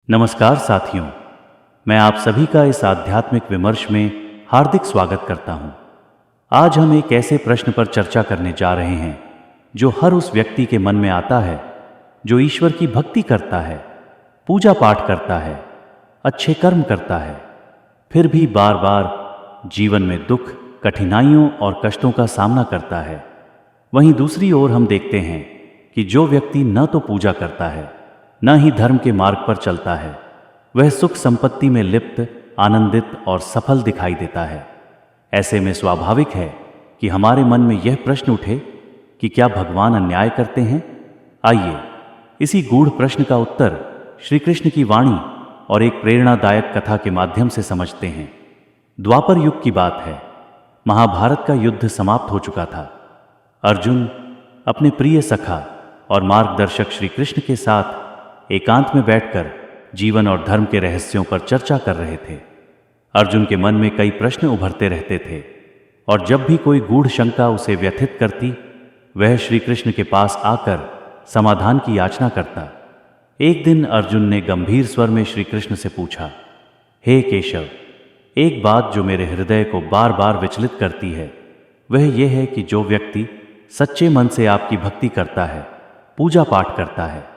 नमस्कार साथियों, मैं आप सभी का इस आध्यात्मिक विमर्श में हार्दिक स्वागत करता हूं। आज हम एक ऐसे प्रश्न पर चर्चा करने जा रहे हैं जो हर उस व्यक्ति के मन में आता है जो ईश्वर की भक्ति करता है, पूजा पाठ करता है, अच्छे कर्म करता है, फिर भी बार बार जीवन में दुख, कठिनाइयों और कष्टों का सामना करता है। वहीं दूसरी ओर हम देखते हैं कि जो व्यक्ति न तो पूजा करता है न ही धर्म के मार्ग पर चलता है, वह सुख संपत्ति में लिप्त, आनंदित और सफल दिखाई देता है। ऐसे में स्वाभाविक है कि हमारे मन में यह प्रश्न उठे कि क्या भगवान अन्याय करते हैं? आइए इसी गूढ़ प्रश्न का उत्तर श्री कृष्ण की वाणी और एक प्रेरणादायक कथा के माध्यम से समझते हैं। द्वापर युग की बात है। महाभारत का युद्ध समाप्त हो चुका था। अर्जुन अपने प्रिय सखा और मार्गदर्शक श्री कृष्ण के साथ एकांत में बैठकर जीवन और धर्म के रहस्यों पर चर्चा कर रहे थे। अर्जुन के मन में कई प्रश्न उभरते रहते थे और जब भी कोई गूढ़ शंका उसे व्यथित करती, वह श्री कृष्ण के पास आकर समाधान की याचना करता। एक दिन अर्जुन ने गंभीर स्वर में श्री कृष्ण से पूछा, हे केशव, एक बात जो मेरे हृदय को बार बार विचलित करती है, वह यह है कि जो व्यक्ति सच्चे मन से आपकी भक्ति करता है, पूजा पाठ करता है,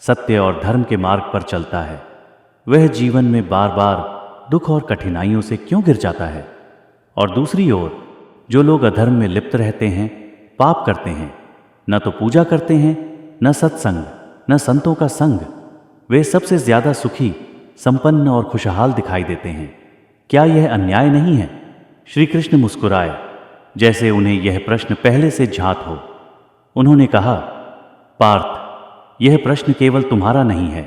सत्य और धर्म के मार्ग पर चलता है, वह जीवन में बार बार दुख और कठिनाइयों से क्यों गिर जाता है? और दूसरी ओर जो लोग अधर्म में लिप्त रहते हैं, पाप करते हैं, न तो पूजा करते हैं, न सत्संग, न संतों का संग, वे सबसे ज्यादा सुखी, संपन्न और खुशहाल दिखाई देते हैं। क्या यह अन्याय नहीं है? श्री कृष्ण मुस्कुराए, जैसे उन्हें यह प्रश्न पहले से ज्ञात हो। उन्होंने कहा, पार्थ, यह प्रश्न केवल तुम्हारा नहीं है।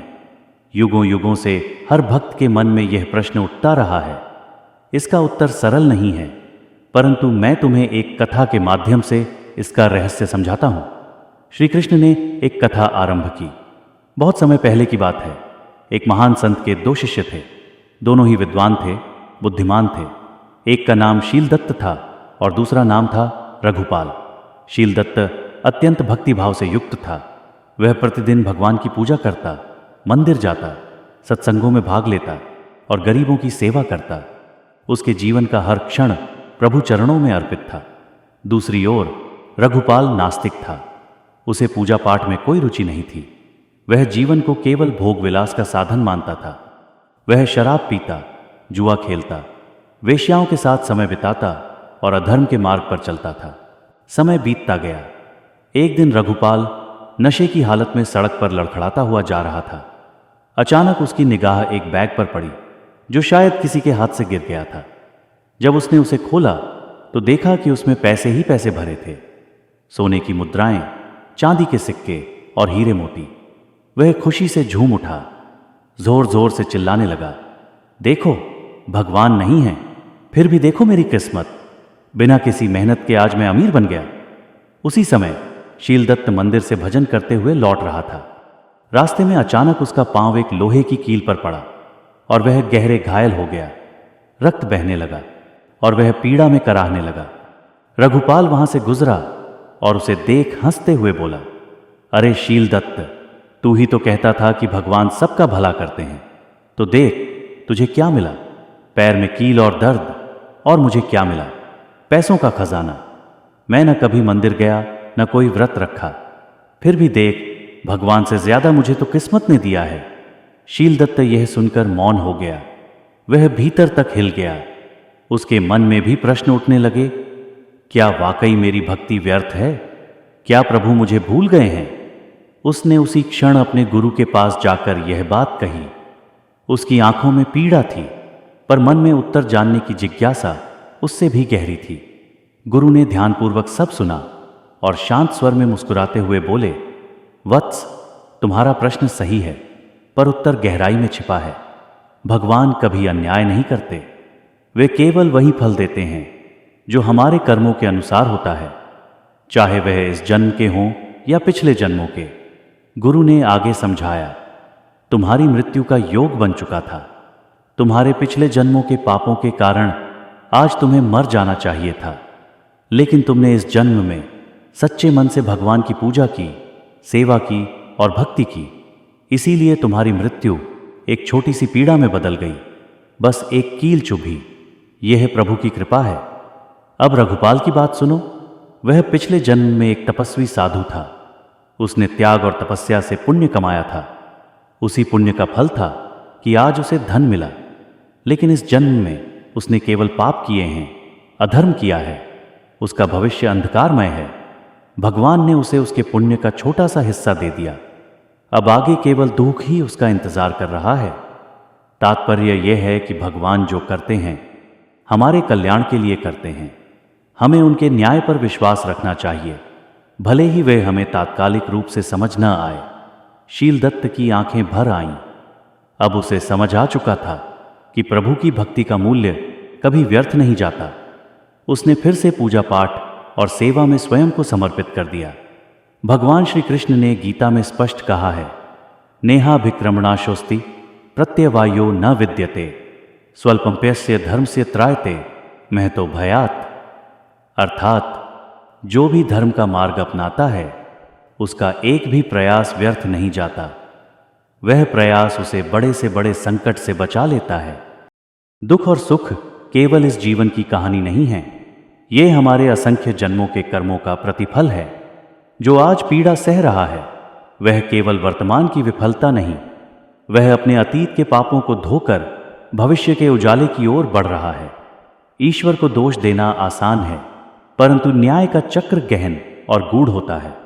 युगों युगों से हर भक्त के मन में यह प्रश्न उठता रहा है। इसका उत्तर सरल नहीं है, परंतु मैं तुम्हें एक कथा के माध्यम से इसका रहस्य समझाता हूं। श्री कृष्ण ने एक कथा आरंभ की। बहुत समय पहले की बात है। एक महान संत के दो शिष्य थे। दोनों ही विद्वान थे, बुद्धिमान थे। एक का नाम शीलदत्त था और दूसरा नाम था रघुपाल। शीलदत्त अत्यंत भक्तिभाव से युक्त था। वह प्रतिदिन भगवान की पूजा करता, मंदिर जाता, सत्संगों में भाग लेता और गरीबों की सेवा करता। उसके जीवन का हर क्षण प्रभु चरणों में अर्पित था। दूसरी ओर रघुपाल नास्तिक था। उसे पूजा पाठ में कोई रुचि नहीं थी। वह जीवन को केवल भोग विलास का साधन मानता था। वह शराब पीता, जुआ खेलता, वेश्याओं के साथ समय बिताता और अधर्म के मार्ग पर चलता था। समय बीतता गया। एक दिन रघुपाल नशे की हालत में सड़क पर लड़खड़ाता हुआ जा रहा था। अचानक उसकी निगाह एक बैग पर पड़ी जो शायद किसी के हाथ से गिर गया था। जब उसने उसे खोला तो देखा कि उसमें पैसे ही पैसे भरे थे, सोने की मुद्राएं, चांदी के सिक्के और हीरे मोती। वह खुशी से झूम उठा, जोर जोर से चिल्लाने लगा, देखो, भगवान नहीं है, फिर भी देखो मेरी किस्मत, बिना किसी मेहनत के आज मैं अमीर बन गया। उसी समय शीलदत्त मंदिर से भजन करते हुए लौट रहा था। रास्ते में अचानक उसका पांव एक लोहे की कील पर पड़ा और वह गहरे घायल हो गया। रक्त बहने लगा और वह पीड़ा में कराहने लगा। रघुपाल वहां से गुजरा और उसे देख हंसते हुए बोला, अरे शीलदत्त, तू ही तो कहता था कि भगवान सबका भला करते हैं, तो देख तुझे क्या मिला। पैर में कील और दर्द, और मुझे क्या मिला? पैसों का खजाना। मैं न कभी मंदिर गया, न कोई व्रत रखा, फिर भी देख, भगवान से ज्यादा मुझे तो किस्मत ने दिया है। शीलदत्त यह सुनकर मौन हो गया। वह भीतर तक हिल गया। उसके मन में भी प्रश्न उठने लगे, क्या वाकई मेरी भक्ति व्यर्थ है? क्या प्रभु मुझे भूल गए हैं? उसने उसी क्षण अपने गुरु के पास जाकर यह बात कही। उसकी आंखों में पीड़ा थी, पर मन में उत्तर जानने की जिज्ञासा उससे भी गहरी थी। गुरु ने ध्यानपूर्वक सब सुना और शांत स्वर में मुस्कुराते हुए बोले, वत्स, तुम्हारा प्रश्न सही है, पर उत्तर गहराई में छिपा है। भगवान कभी अन्याय नहीं करते। वे केवल वही फल देते हैं जो हमारे कर्मों के अनुसार होता है, चाहे वह इस जन्म के हों या पिछले जन्मों के। गुरु ने आगे समझाया, तुम्हारी मृत्यु का योग बन चुका था। तुम्हारे पिछले जन्मों के पापों के कारण आज तुम्हें मर जाना चाहिए था, लेकिन तुमने इस जन्म में सच्चे मन से भगवान की पूजा की, सेवा की और भक्ति की। इसीलिए तुम्हारी मृत्यु एक छोटी सी पीड़ा में बदल गई। बस एक कील चुभी। यह है प्रभु की कृपा है। अब रघुपाल की बात सुनो। वह पिछले जन्म में एक तपस्वी साधु था। उसने त्याग और तपस्या से पुण्य कमाया था। उसी पुण्य का फल था कि आज उसे धन मिला। लेकिन इस जन्म में उसने केवल पाप किए हैं, अधर्म किया है। उसका भविष्य अंधकारमय है। भगवान ने उसे उसके पुण्य का छोटा सा हिस्सा दे दिया। अब आगे केवल दुख ही उसका इंतजार कर रहा है। तात्पर्य यह है कि भगवान जो करते हैं हमारे कल्याण के लिए करते हैं। हमें उनके न्याय पर विश्वास रखना चाहिए, भले ही वे हमें तात्कालिक रूप से समझ न आए। शीलदत्त की आंखें भर आईं। अब उसे समझ आ चुका था कि प्रभु की भक्ति का मूल्य कभी व्यर्थ नहीं जाता। उसने फिर से पूजा पाठ और सेवा में स्वयं को समर्पित कर दिया। भगवान श्री कृष्ण ने गीता में स्पष्ट कहा है, नेहाभिक्रमणाशोस्ति प्रत्यवायो न विद्यते स्वल्पम्प्यस्य धर्मस्य त्रायते महतो भयात। अर्थात जो भी धर्म का मार्ग अपनाता है उसका एक भी प्रयास व्यर्थ नहीं जाता। वह प्रयास उसे बड़े से बड़े संकट से बचा लेता है। दुख और सुख केवल इस जीवन की कहानी नहीं है। ये हमारे असंख्य जन्मों के कर्मों का प्रतिफल है। जो आज पीड़ा सह रहा है वह केवल वर्तमान की विफलता नहीं, वह अपने अतीत के पापों को धोकर भविष्य के उजाले की ओर बढ़ रहा है। ईश्वर को दोष देना आसान है, परंतु न्याय का चक्र गहन और गूढ़ होता है।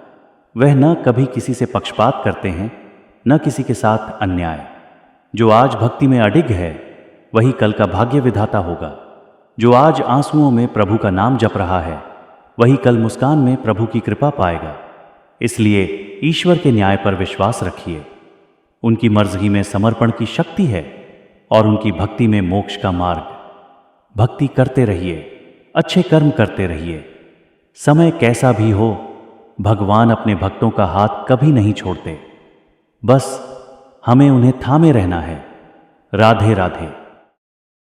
वह न कभी किसी से पक्षपात करते हैं, न किसी के साथ अन्याय। जो आज भक्ति में अडिग है वही कल का भाग्य विधाता होगा। जो आज आंसुओं में प्रभु का नाम जप रहा है वही कल मुस्कान में प्रभु की कृपा पाएगा। इसलिए ईश्वर के न्याय पर विश्वास रखिए। उनकी मर्जी में समर्पण की शक्ति है और उनकी भक्ति में मोक्ष का मार्ग। भक्ति करते रहिए, अच्छे कर्म करते रहिए। समय कैसा भी हो, भगवान अपने भक्तों का हाथ कभी नहीं छोड़ते। बस हमें उन्हें थामे रहना है। राधे राधे।